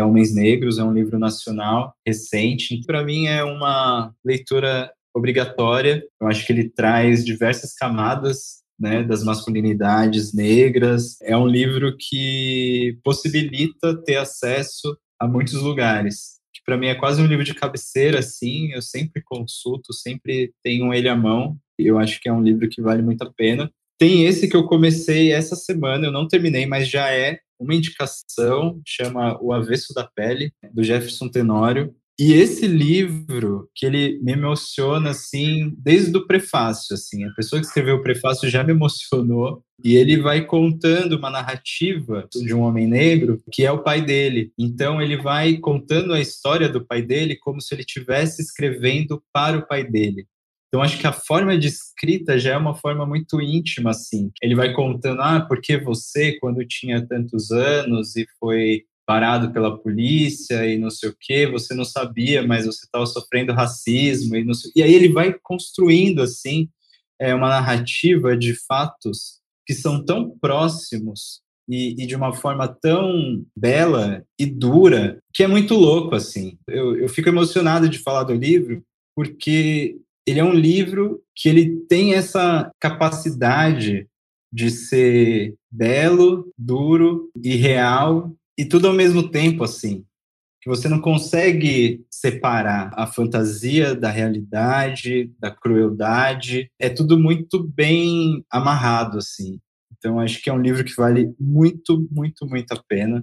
homens negros. É um livro nacional recente. Para mim é uma leitura obrigatória. Eu acho que ele traz diversas camadas, né, das masculinidades negras. É um livro que possibilita ter acesso a muitos lugares. Que para mim é quase um livro de cabeceira, assim. Eu sempre consulto, sempre tenho ele à mão. Eu acho que é um livro que vale muito a pena. Tem esse que eu comecei essa semana, eu não terminei, mas já é uma indicação, chama O Avesso da Pele, do Jefferson Tenório. E esse livro, que ele me emociona, assim, desde o prefácio, assim. A pessoa que escreveu o prefácio já me emocionou. E ele vai contando uma narrativa de um homem negro que é o pai dele. Então, ele vai contando a história do pai dele como se ele estivesse escrevendo para o pai dele. Então, acho que a forma de escrita já é uma forma muito íntima, assim. Ele vai contando, porque você, quando tinha tantos anos e foi parado pela polícia e não sei o quê, você não sabia, mas você estava sofrendo racismo e não sei... E aí ele vai construindo, assim, uma narrativa de fatos que são tão próximos e de uma forma tão bela e dura, que é muito louco, assim. Eu fico emocionado de falar do livro, porque ele é um livro que ele tem essa capacidade de ser belo, duro e real, e tudo ao mesmo tempo, assim, que você não consegue separar a fantasia da realidade, da crueldade. É tudo muito bem amarrado, assim. Então, acho que é um livro que vale muito, muito, muito a pena.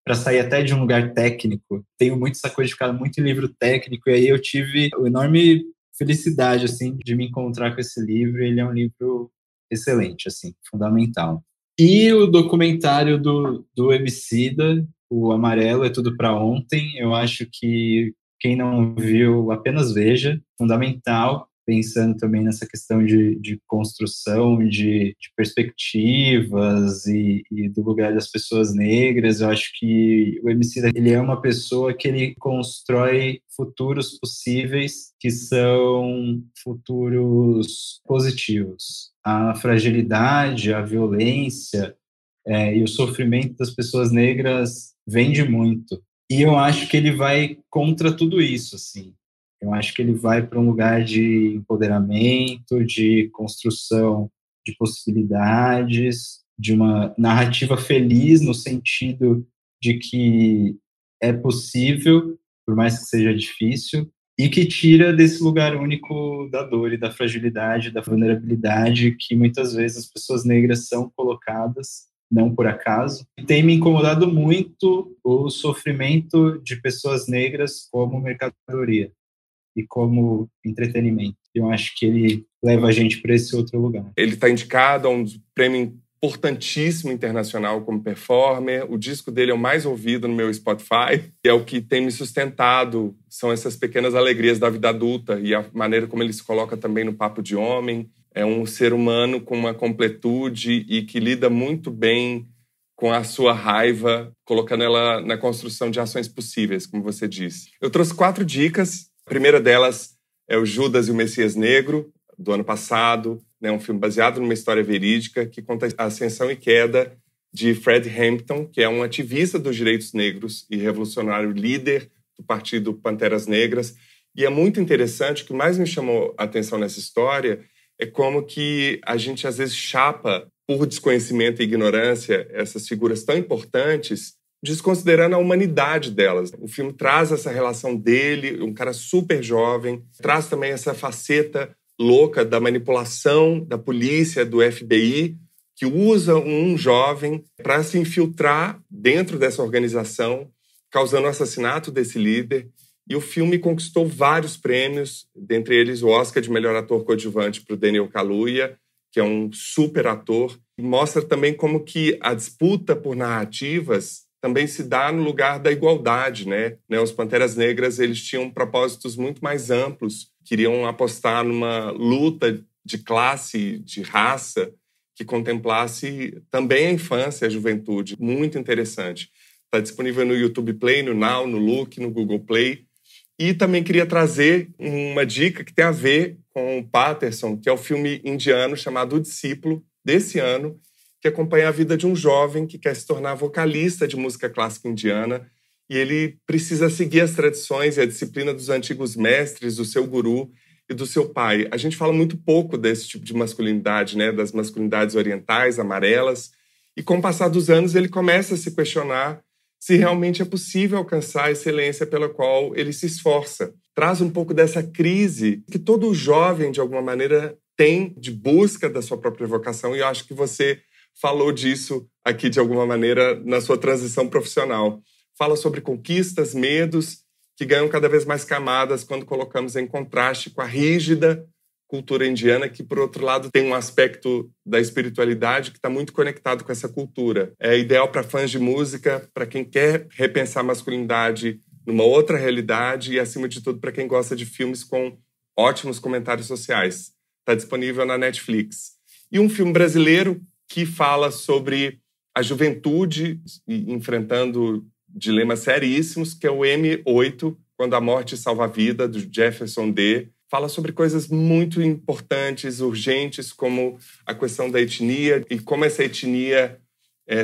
Para sair até de um lugar técnico. Tenho muito essa coisa de ficar muito em livro técnico, e aí eu tive uma enorme felicidade, assim, de me encontrar com esse livro. Ele é um livro excelente, assim, fundamental. E o documentário do Emicida, o Amarelo é Tudo Pra Ontem, eu acho que quem não viu, apenas veja, fundamental, pensando também nessa questão de construção, de perspectivas e do lugar das pessoas negras. Eu acho que o Emicida, ele é uma pessoa que ele constrói futuros possíveis que são futuros positivos. A fragilidade, a violência e o sofrimento das pessoas negras vende muito. E eu acho que ele vai contra tudo isso, assim. Eu acho que ele vai para um lugar de empoderamento, de construção de possibilidades, de uma narrativa feliz no sentido de que é possível, por mais que seja difícil, e que tira desse lugar único da dor e da fragilidade, da vulnerabilidade que muitas vezes as pessoas negras são colocadas, não por acaso. E tem me incomodado muito o sofrimento de pessoas negras como mercadoria e como entretenimento. Eu acho que ele leva a gente para esse outro lugar. Ele está indicado a um prêmio importantíssimo internacional como performer. O disco dele é o mais ouvido no meu Spotify, e é o que tem me sustentado. São essas pequenas alegrias da vida adulta e a maneira como ele se coloca também no papo de homem. É um ser humano com uma completude e que lida muito bem com a sua raiva, colocando ela na construção de ações possíveis, como você disse. Eu trouxe 4 dicas. A primeira delas é o Judas e o Messias Negro, do ano passado, né, um filme baseado numa história verídica que conta a ascensão e queda de Fred Hampton, que é um ativista dos direitos negros e revolucionário líder do Partido Panteras Negras. E é muito interessante, o que mais me chamou a atenção nessa história é como que a gente às vezes chapa por desconhecimento e ignorância essas figuras tão importantes, desconsiderando a humanidade delas. O filme traz essa relação dele, um cara super jovem, traz também essa faceta louca da manipulação da polícia, do FBI, que usa um jovem para se infiltrar dentro dessa organização, causando o assassinato desse líder. E o filme conquistou vários prêmios, dentre eles o Oscar de melhor ator coadjuvante para o Daniel Kaluuya, que é um super ator. E mostra também como que a disputa por narrativas também se dá no lugar da igualdade, né? Os Panteras Negras, eles tinham propósitos muito mais amplos, queriam apostar numa luta de classe, de raça, que contemplasse também a infância e a juventude. Muito interessante. Está disponível no YouTube Play, no Now, no Look, no Google Play. E também queria trazer uma dica que tem a ver com o Paterson, que é o filme indiano chamado O Discípulo, desse ano, que acompanha a vida de um jovem que quer se tornar vocalista de música clássica indiana, e ele precisa seguir as tradições e a disciplina dos antigos mestres, do seu guru e do seu pai. A gente fala muito pouco desse tipo de masculinidade, né? Das masculinidades orientais, amarelas, e com o passar dos anos ele começa a se questionar se realmente é possível alcançar a excelência pela qual ele se esforça. Traz um pouco dessa crise que todo jovem, de alguma maneira, tem de busca da sua própria vocação, e eu acho que você falou disso aqui, de alguma maneira, na sua transição profissional. Fala sobre conquistas, medos, que ganham cada vez mais camadas quando colocamos em contraste com a rígida cultura indiana, que, por outro lado, tem um aspecto da espiritualidade que está muito conectado com essa cultura. É ideal para fãs de música, para quem quer repensar a masculinidade numa outra realidade e, acima de tudo, para quem gosta de filmes com ótimos comentários sociais. Está disponível na Netflix. E um filme brasileiro que fala sobre a juventude enfrentando dilemas seríssimos, que é o M8, Quando a Morte Salva a Vida, do Jefferson D. Fala sobre coisas muito importantes, urgentes, como a questão da etnia e como essa etnia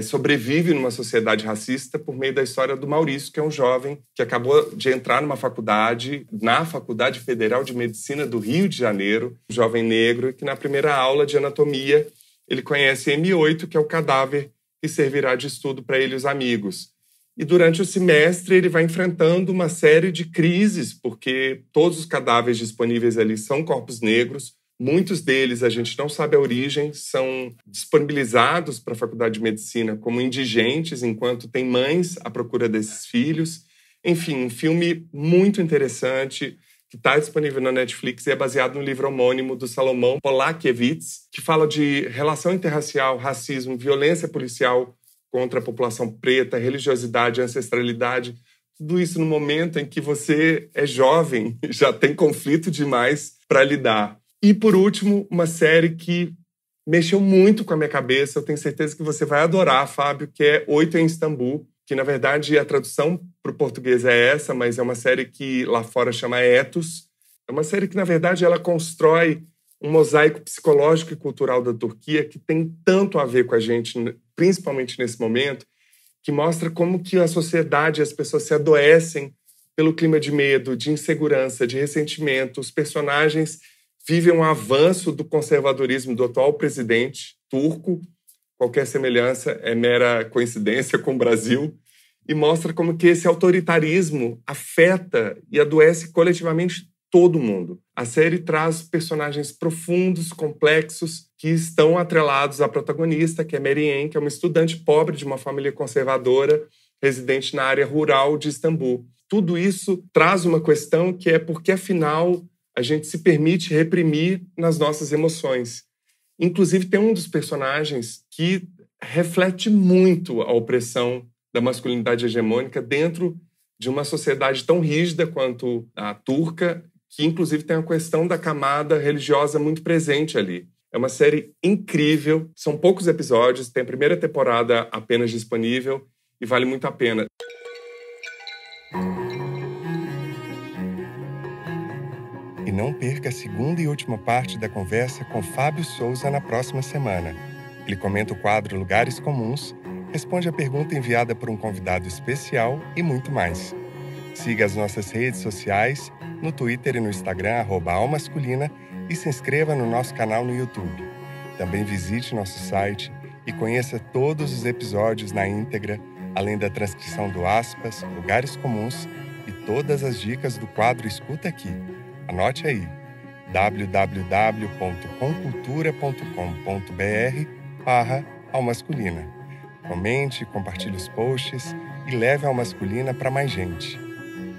sobrevive numa sociedade racista por meio da história do Maurício, que é um jovem que acabou de entrar numa faculdade, na Faculdade Federal de Medicina do Rio de Janeiro, um jovem negro, e que na primeira aula de anatomia ele conhece M8, que é o cadáver que servirá de estudo para ele e os amigos. E durante o semestre ele vai enfrentando uma série de crises, porque todos os cadáveres disponíveis ali são corpos negros. Muitos deles, a gente não sabe a origem, são disponibilizados para a Faculdade de Medicina como indigentes, enquanto tem mães à procura desses filhos. Enfim, um filme muito interessante, que está disponível na Netflix e é baseado no livro homônimo do Salomão Polakiewicz, que fala de relação interracial, racismo, violência policial contra a população preta, religiosidade, ancestralidade. Tudo isso no momento em que você é jovem, já tem conflito demais para lidar. E, por último, uma série que mexeu muito com a minha cabeça, eu tenho certeza que você vai adorar, Fábio, que é 8 em Istambul, que, na verdade, a tradução para o português é essa, mas é uma série que lá fora chama Ethos. É uma série que, na verdade, ela constrói um mosaico psicológico e cultural da Turquia que tem tanto a ver com a gente, principalmente nesse momento, que mostra como que a sociedade e as pessoas se adoecem pelo clima de medo, de insegurança, de ressentimento. Os personagens vivem um avanço do conservadorismo do atual presidente turco. Qualquer semelhança é mera coincidência com o Brasil, e mostra como que esse autoritarismo afeta e adoece coletivamente todo mundo. A série traz personagens profundos, complexos, que estão atrelados à protagonista, que é Meryem, que é uma estudante pobre de uma família conservadora, residente na área rural de Istambul. Tudo isso traz uma questão que é porque, afinal, a gente se permite reprimir nas nossas emoções. Inclusive, tem um dos personagens que reflete muito a opressão da masculinidade hegemônica dentro de uma sociedade tão rígida quanto a turca, que inclusive tem a questão da camada religiosa muito presente ali. É uma série incrível, são poucos episódios, tem a primeira temporada apenas disponível e vale muito a pena. E não perca a segunda e última parte da conversa com Fábio Souza na próxima semana. Ele comenta o quadro Lugares Comuns, responde a pergunta enviada por um convidado especial e muito mais. Siga as nossas redes sociais, no Twitter e no Instagram, @almasculina, e se inscreva no nosso canal no YouTube. Também visite nosso site e conheça todos os episódios na íntegra, além da transcrição do Aspas, Lugares Comuns e todas as dicas do quadro Escuta Aqui. Anote aí, www.comcultura.com.br/almasculina. Comente, compartilhe os posts e leve a Alma Masculina para mais gente.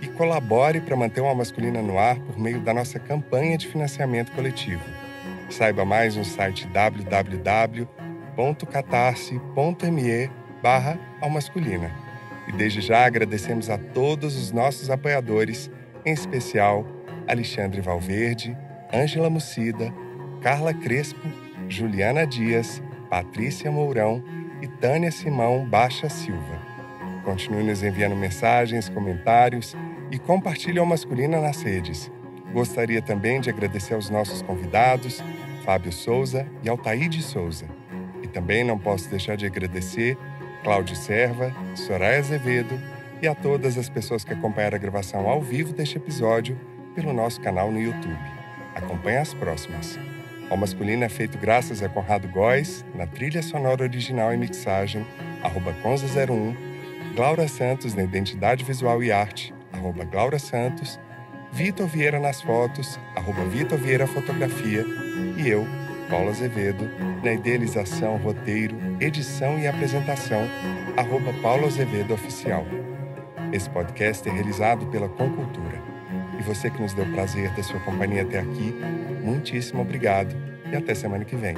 E colabore para manter o Alma Masculina no ar por meio da nossa campanha de financiamento coletivo. Saiba mais no site www.catarse.me/almasculina. E desde já agradecemos a todos os nossos apoiadores, em especial Alexandre Valverde, Ângela Mucida, Carla Crespo, Juliana Dias, Patrícia Mourão e Tânia Simão Baixa Silva. Continue nos enviando mensagens, comentários e compartilhe Alma Masculina nas redes. Gostaria também de agradecer aos nossos convidados, Fábio Souza e Altaíde Souza. E também não posso deixar de agradecer Cláudio Serva, Soraya Azevedo e a todas as pessoas que acompanharam a gravação ao vivo deste episódio pelo nosso canal no YouTube. Acompanhe as próximas. Alma Masculina é feito graças a Conrado Góes, na trilha sonora original e mixagem, @Conza01, Glaura Santos na identidade visual e arte, @Glaura Santos, Vitor Vieira nas fotos, @Vitor Vieira Fotografia, e eu, Paulo Azevedo, na idealização, roteiro, edição e apresentação, @Paulo Azevedo Oficial. Esse podcast é realizado pela Concultura. E você que nos deu o prazer da sua companhia até aqui, muitíssimo obrigado e até semana que vem.